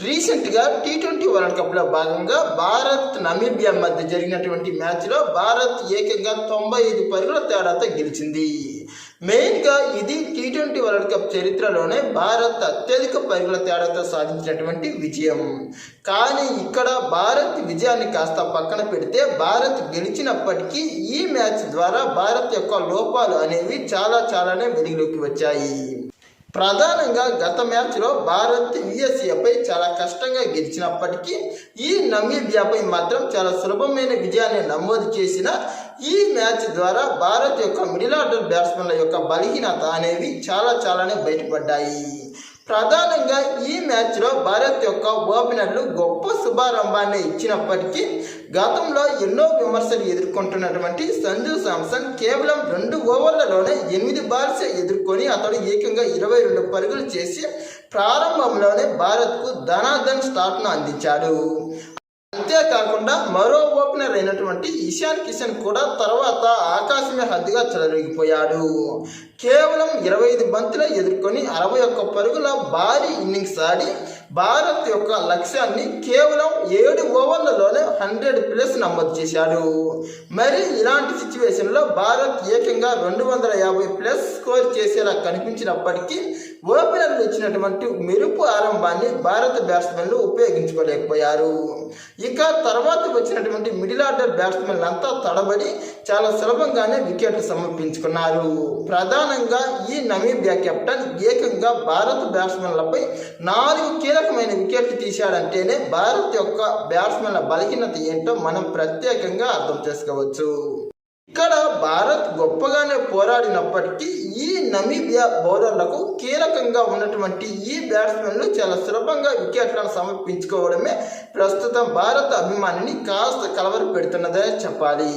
రీసెంట్గా T20 world కప్లో భాగంగా భారత్ నమీబియా మధ్య జరిగినటువంటి మ్యాచ్లో భారత్ ఏకంగా 95 పరుగుల తేడాతో గెలిచింది. మెయిన్గా ఇది టీ20 వరల్డ్ కప్ చరిత్రలోనే భారత్ అత్యధిక పరుగుల తేడాతో సాధించినటువంటి విజయం. కానీ ఇక్కడ భారత్ విజయాన్ని కాస్త పక్కన పెడితే భారత్ గెలిచినప్పటికీ ఈ మ్యాచ్ ద్వారా భారత్ యొక్క లోపాలు అనేవి చాలానే వెలుగులోకి వచ్చాయి. ప్రధానంగా గత మ్యాచ్లో భారత్ యుఎస్ఏపై చాలా కష్టంగా గెలిచినప్పటికీ ఈ నమీబియాపై మాత్రం చాలా సులభమైన విజయాన్ని నమోదు చేసిన ఈ మ్యాచ్ ద్వారా భారత్ యొక్క మిడిల్ ఆర్డర్ బ్యాట్స్మెన్ల యొక్క బలహీనత అనేవి చాలానే బయటపడ్డాయి. ప్రధానంగా ఈ మ్యాచ్లో భారత్ యొక్క ఓపెనర్లు గొప్ప శుభారంభాన్ని ఇచ్చినప్పటికీ గతంలో ఎన్నో విమర్శలు ఎదుర్కొంటున్నటువంటి సంజు శాంసన్ కేవలం 2 ఓవర్లలోనే 8 బాల్స్ ఎదుర్కొని అతడు ఏకంగా 22 పరుగులు చేసి ప్రారంభంలోనే భారత్కు ధనాధన్ స్టార్ట్ను అందించాడు. అంతేకాకుండా మరో ఓపెనర్ అయినటువంటి ఇషాన్ కిషన్ కూడా తర్వాత ఆకాశమే హద్దుగా చెలరేగిపోయాడు. కేవలం 25 బంతులు ఎదుర్కొని 61 పరుగుల భారీ ఇన్నింగ్స్ ఆడి భారత్ యొక్క లక్ష్యాన్ని కేవలం 7 ఓవర్లలోనే 100+ నమోదు చేశాడు. మరి ఇలాంటి సిచ్యువేషన్లో భారత్ ఏకంగా 250+ స్కోర్ చేసేలా కనిపించినప్పటికీ ఓపెనర్లు ఇచ్చినటువంటి మెరుపు ఆరంభాన్ని భారత బ్యాట్స్మెన్లు ఉపయోగించుకోలేకపోయారు. ఇక తర్వాత వచ్చినటువంటి మిడిల్ ఆర్డర్ బ్యాట్స్మెన్లు అంతా తడబడి చాలా సులభంగానే వికెట్లు సమర్పించుకున్నారు. ప్రధానంగా ఈ నమీబియా కెప్టెన్ ఏకంగా భారత బ్యాట్స్మెన్లపై 4 కీలకమైన వికెట్లు తీశాడంటేనే భారత్ యొక్క బ్యాట్స్మెన్ల బలహీనత ఏంటో మనం ప్రత్యేకంగా అర్థం చేసుకోవచ్చు. ఇక్కడ భారత్ గొప్పగానే పోరాడినప్పటికీ ఈ నమీబియా బౌలర్లకు కీలకంగా ఉన్నటువంటి ఈ బ్యాట్స్మెన్లు చాలా సులభంగా వికెట్లను సమర్పించుకోవడమే ప్రస్తుతం భారత అభిమానిని కాస్త కలవర పెడుతున్నదని చెప్పాలి.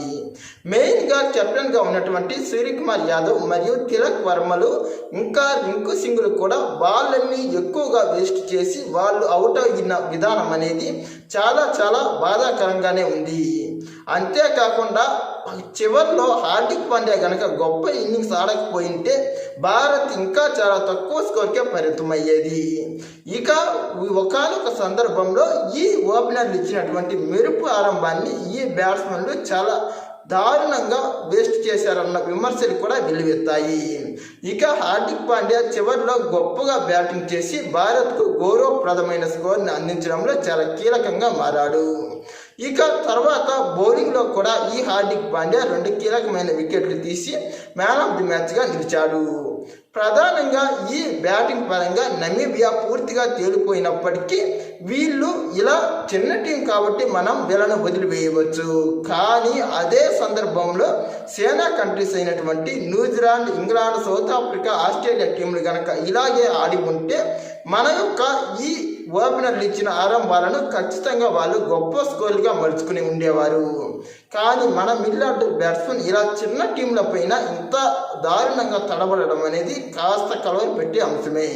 మెయిన్గా కెప్టెన్గా ఉన్నటువంటి సూర్యకుమార్ యాదవ్ మరియు తిలక్ వర్మలు ఇంకా రింకు సింగ్లు కూడా బాల్లన్నీ ఎక్కువగా వేస్ట్ చేసి వాళ్ళు అవుట్ అయిన విధానం అనేది చాలా బాధాకరంగానే ఉంది. అంతేకాకుండా చివరిలో హార్దిక్ పాండ్యా గనక గొప్ప ఇన్నింగ్స్ ఆడకపోయింటే భారత్ ఇంకా చాలా తక్కువ స్కోర్కే పరిమితమయ్యేది. ఇక ఒకానొక సందర్భంలో ఈ ఓపెనర్లు ఇచ్చినటువంటి మెరుపు ఆరంభాన్ని ఈ బ్యాట్స్మెన్లు చాలా దారుణంగా వేస్ట్ చేశారన్న విమర్శలు కూడా వెల్లువెత్తాయి. ఇక హార్దిక్ పాండ్యా చివరిలో గొప్పగా బ్యాటింగ్ చేసి భారత్కు గౌరవప్రదమైన స్కోర్ని అందించడంలో చాలా కీలకంగా మారాడు. ఇక తర్వాత బౌలింగ్లో కూడా ఈ హార్దిక్ పాండ్యా 2 కీలకమైన వికెట్లు తీసి మ్యాన్ ఆఫ్ ది మ్యాచ్గా నిలిచాడు. ప్రధానంగా ఈ బ్యాటింగ్ పరంగా నమీబియా పూర్తిగా తేలిపోయినప్పటికీ వీళ్ళు ఇలా చిన్న టీం కాబట్టి మనం వీళ్ళను వదిలివేయవచ్చు. కానీ అదే సందర్భంలో సేనా కంట్రీస్ అయినటువంటి New Zealand, England, south Africa, Australia టీంలు కనుక ఇలాగే ఆడి ఉంటే మన యొక్క ఈ ఓపెనర్లు ఇచ్చిన ఆరంభాలను ఖచ్చితంగా వాళ్ళు గొప్ప స్కోర్లుగా మలుచుకుని ఉండేవారు. కానీ మన మిడిల్ ఆర్డర్ బ్యాట్స్మెన్ ఇలా చిన్న టీంల పైన ఇంత దారుణంగా తడబడడం అనేది కాస్త కలవర పెట్టే అంశమే.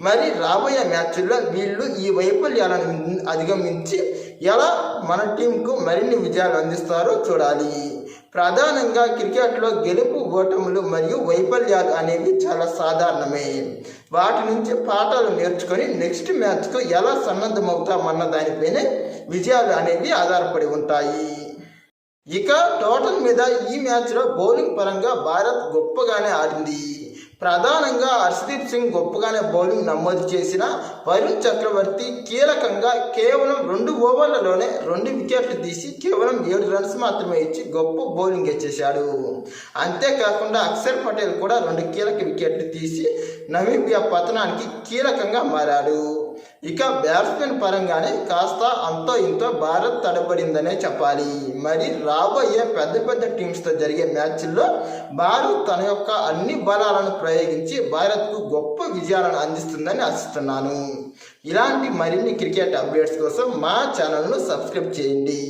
మరి రాబోయే మ్యాచ్ల్లో వీళ్ళు ఈ వైఫల్యాలను అధిగమించి ఎలా మన టీంకు మరిన్ని విజయాలు అందిస్తారో చూడాలి. ప్రధానంగా క్రికెట్లో గెలుపు, ఓటములు మరియు వైఫల్యాలు అనేవి చాలా సాధారణమే. వాటి నుంచి పాఠాలు నేర్చుకొని నెక్స్ట్ మ్యాచ్కు ఎలా సన్నద్ధమవుతామన్న దానిపైనే విజయాలు అనేవి ఆధారపడి ఉంటాయి. ఇక టోటల్ మీద ఈ మ్యాచ్లో బౌలింగ్ పరంగా భారత్ గొప్పగానే ఆడింది. ప్రధానంగా హర్షదీప్ సింగ్ గొప్పగానే బౌలింగ్ నమోదు చేసిన వరుణ్ చక్రవర్తి కీలకంగా కేవలం 2 ఓవర్లలోనే 2 వికెట్లు తీసి కేవలం 7 రన్స్ మాత్రమే ఇచ్చి గొప్ప బౌలింగ్ ఇచ్చేశాడు. అంతేకాకుండా అక్షర్ పటేల్ కూడా 2 కీలక వికెట్లు తీసి నమీబియా పతనానికి కీలకంగా మారాడు. ఇక బ్యాట్స్మెన్ పరంగానే కాస్త అంతో ఇంతో భారత్ తడబడిందనే చెప్పాలి. మరి రాబోయే పెద్ద టీమ్స్తో జరిగే మ్యాచ్ల్లో భారత్ తన యొక్క అన్ని బలాలను ప్రయోగించి భారత్కు గొప్ప విజయాలను అందిస్తుందని ఆశిస్తున్నాను. ఇలాంటి మరిన్ని క్రికెట్ అప్డేట్స్ కోసం మా ఛానల్ను సబ్స్క్రైబ్ చేయండి.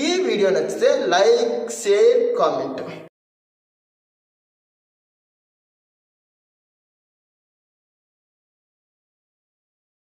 ఈ వీడియో నచ్చితే లైక్, షేర్, కామెంట్.